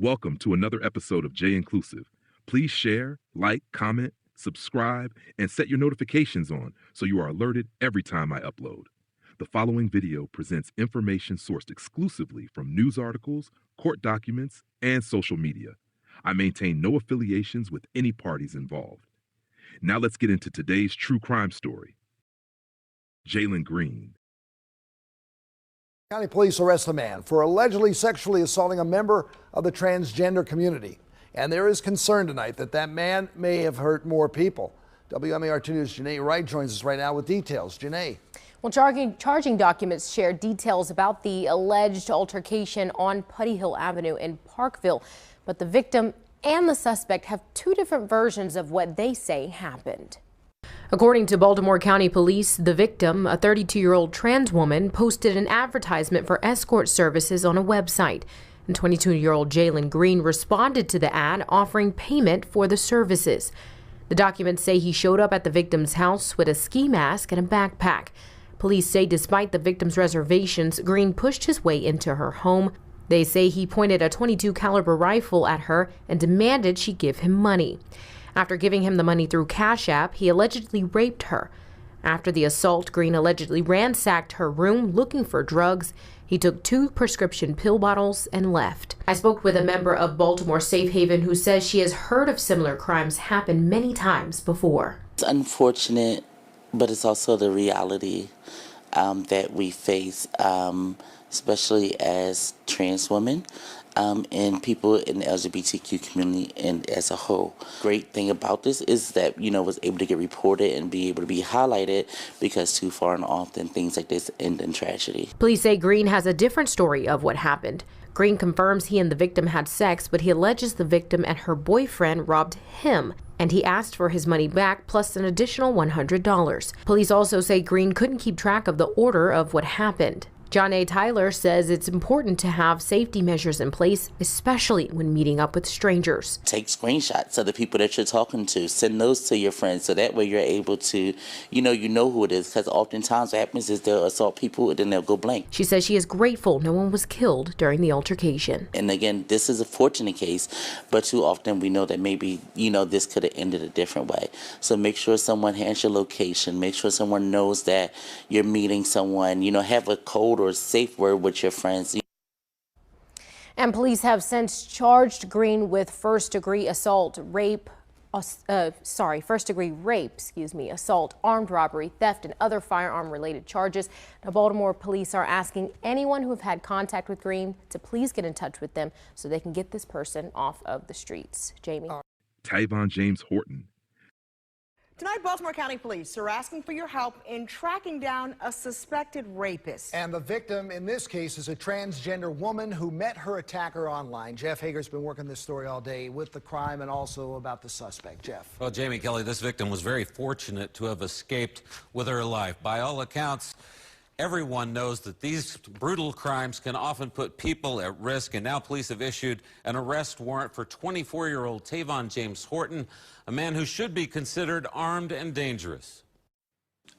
Welcome to another episode of JEiiNCLUSIVE. Please share, like, comment, subscribe, and set your notifications on so you are alerted every time I upload. The following video presents information sourced exclusively from news articles, court documents, and social media. I maintain no affiliations with any parties involved. Now let's get into today's true crime story. Jaylen Green. County police arrest a man for allegedly sexually assaulting a member of the transgender community. And there is concern tonight that that man may have hurt more people. WMAR 2 News' Janae Wright joins us right now with details. Janae. Well, charging documents share details about the alleged altercation on Putty Hill Avenue in Parkville. But the victim and the suspect have two different versions of what they say happened. According to Baltimore County Police, the victim, a 32-year-old trans woman, posted an advertisement for escort services on a website. And 22-year-old Jaylen Green responded to the ad, offering payment for the services. The documents say he showed up at the victim's house with a ski mask and a backpack. Police say despite the victim's reservations, Green pushed his way into her home. They say he pointed a .22 caliber rifle at her and demanded she give him money. After giving him the money through Cash App, he allegedly raped her. After the assault, Green allegedly ransacked her room looking for drugs. He took 2 prescription pill bottles and left. I spoke with a member of Baltimore Safe Haven who says she has heard of similar crimes happen many times before. It's unfortunate, but it's also the reality that we face, especially as trans women. And people in the LGBTQ community and as a whole. Great thing about this is that, was able to get reported and be able to be highlighted because too far and often things like this end in tragedy. Police say Green has a different story of what happened. Green confirms he and the victim had sex, but he alleges the victim and her boyfriend robbed him, and he asked for his money back plus an additional $100. Police also say Green couldn't keep track of the order of what happened. John A. Tyler says it's important to have safety measures in place, especially when meeting up with strangers. Take screenshots of the people that you're talking to. Send those to your friends so that way you're able to, you know who it is. Because oftentimes what happens is they'll assault people and then they'll go blank. She says she is grateful no one was killed during the altercation. And again, this is a fortunate case, but too often we know that maybe, this could have ended a different way. So make sure someone has your location. Make sure someone knows that you're meeting someone. Have a code or a safe word with your friends. And police have since charged Green with first-degree rape, assault, armed robbery, theft, and other firearm-related charges. Now, Baltimore police are asking anyone who have had contact with Green to please get in touch with them so they can get this person off of the streets. Jamie. Trayvon James Horton. Tonight, Baltimore County Police are asking for your help in tracking down a suspected rapist. And the victim in this case is a transgender woman who met her attacker online. Jeff Hager's been working this story all day with the crime and also about the suspect. Jeff. Well, Jamie Kelly, this victim was very fortunate to have escaped with her life. By all accounts, everyone knows that these brutal crimes can often put people at risk, and now police have issued an arrest warrant for 24-year-old Trayvon James Horton, a man who should be considered armed and dangerous.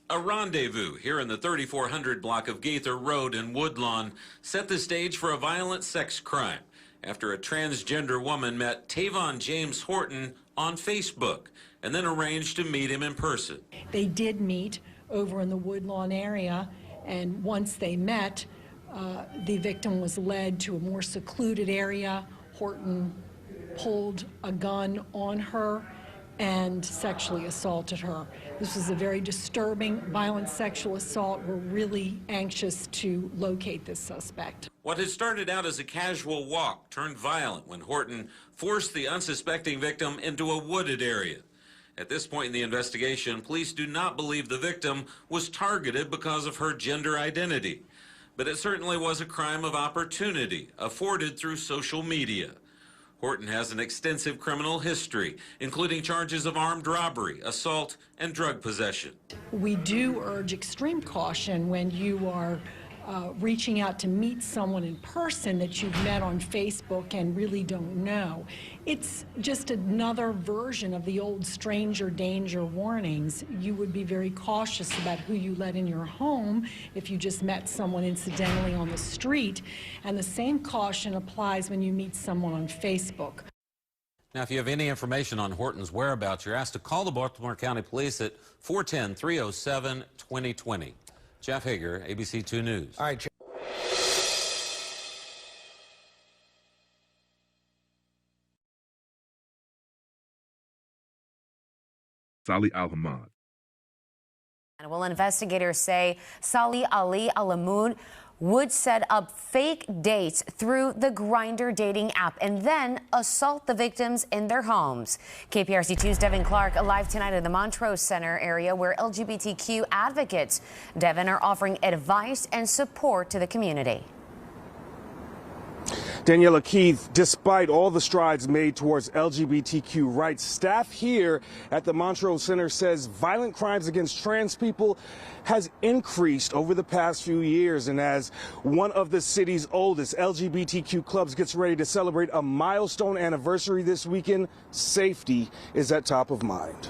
A rendezvous here in the 3400 block of Gaither Road in Woodlawn set the stage for a violent sex crime after a transgender woman met Trayvon James Horton on Facebook and then arranged to meet him in person. They did meet over in the Woodlawn area. And once they met, the victim was led to a more secluded area. Horton pulled a gun on her and sexually assaulted her. This was a very disturbing, violent sexual assault. We're really anxious to locate this suspect. What had started out as a casual walk turned violent when Horton forced the unsuspecting victim into a wooded area. At this point in the investigation, police do not believe the victim was targeted because of her gender identity. But it certainly was a crime of opportunity afforded through social media. Horton has an extensive criminal history, including charges of armed robbery, assault, and drug possession. We do urge extreme caution when you are reaching out to meet someone in person that you've met on Facebook and really don't know. It's just another version of the old stranger danger warnings. You would be very cautious about who you let in your home if you just met someone incidentally on the street, and the same caution applies when you meet someone on Facebook. Now, if you have any information on Horton's whereabouts, you're asked to call the Baltimore County Police at 410-307-2020. Jeff Hager, ABC 2 News. All right. Salih Alhemoud. Well, investigators say Salih Alhemoud would set up fake dates through the Grindr dating app and then assault the victims in their homes. KPRC2's Devin Clark live tonight in the Montrose Center area where LGBTQ advocates, Devin, are offering advice and support to the community. Daniela Keith, despite all the strides made towards LGBTQ rights, staff here at the Montrose Center says violent crimes against trans people has increased over the past few years. And as one of the city's oldest LGBTQ clubs gets ready to celebrate a milestone anniversary this weekend, safety is at top of mind.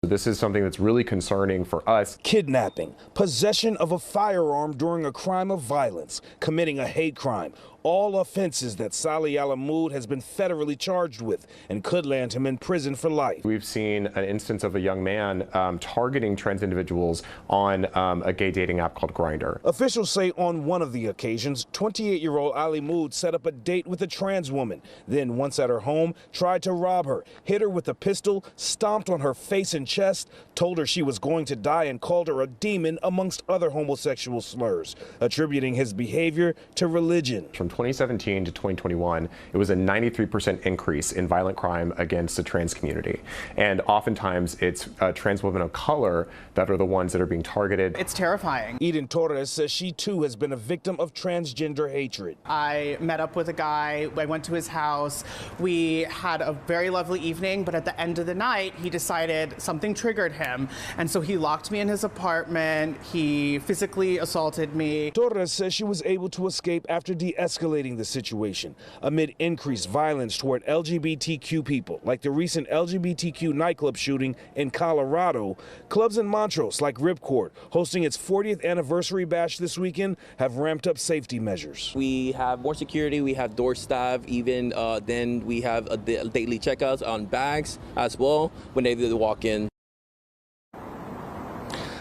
This is something that's really concerning for us. Kidnapping, possession of a firearm during a crime of violence, committing a hate crime, all offenses that Salih Alhemoud has been federally charged with and could land him in prison for life. We've seen an instance of a young man targeting trans individuals on a gay dating app called Grindr. Officials say on one of the occasions, 28-year-old Alhemoud set up a date with a trans woman, then once at her home, tried to rob her, hit her with a pistol, stomped on her face and chest, told her she was going to die, and called her a demon, amongst other homosexual slurs, attributing his behavior to religion. From 2017 to 2021, it was a 93% increase in violent crime against the trans community. And oftentimes it's trans women of color that are the ones that are being targeted. It's terrifying. Eden Torres says she too has been a victim of transgender hatred. I met up with a guy, I went to his house, we had a very lovely evening, but at the end of the night, he decided something triggered him. And so he locked me in his apartment, he physically assaulted me. Torres says she was able to escape after de-escalating the situation amid increased violence toward LGBTQ people, like the recent LGBTQ nightclub shooting in Colorado. Clubs in Montrose, like Ripcord, hosting its 40th anniversary bash this weekend, have ramped up safety measures. We have more security, we have door staff, even then we have daily checkouts on bags as well when they walk in.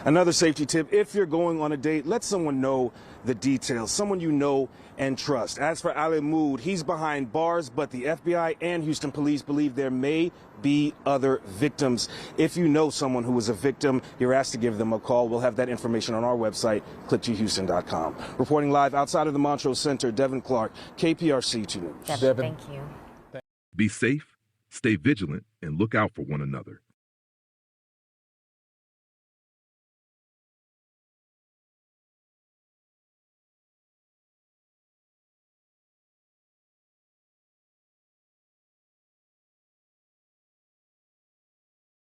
Another safety tip, if you're going on a date, let someone know the details, someone you know and trust. As for Alhemoud, he's behind bars, but the FBI and Houston police believe there may be other victims. If you know someone who was a victim, you're asked to give them a call. We'll have that information on our website, clip2houston.com. Reporting live outside of the Montrose Center, Devin Clark, KPRC 2 News. Devin, thank you. Be safe, stay vigilant, and look out for one another.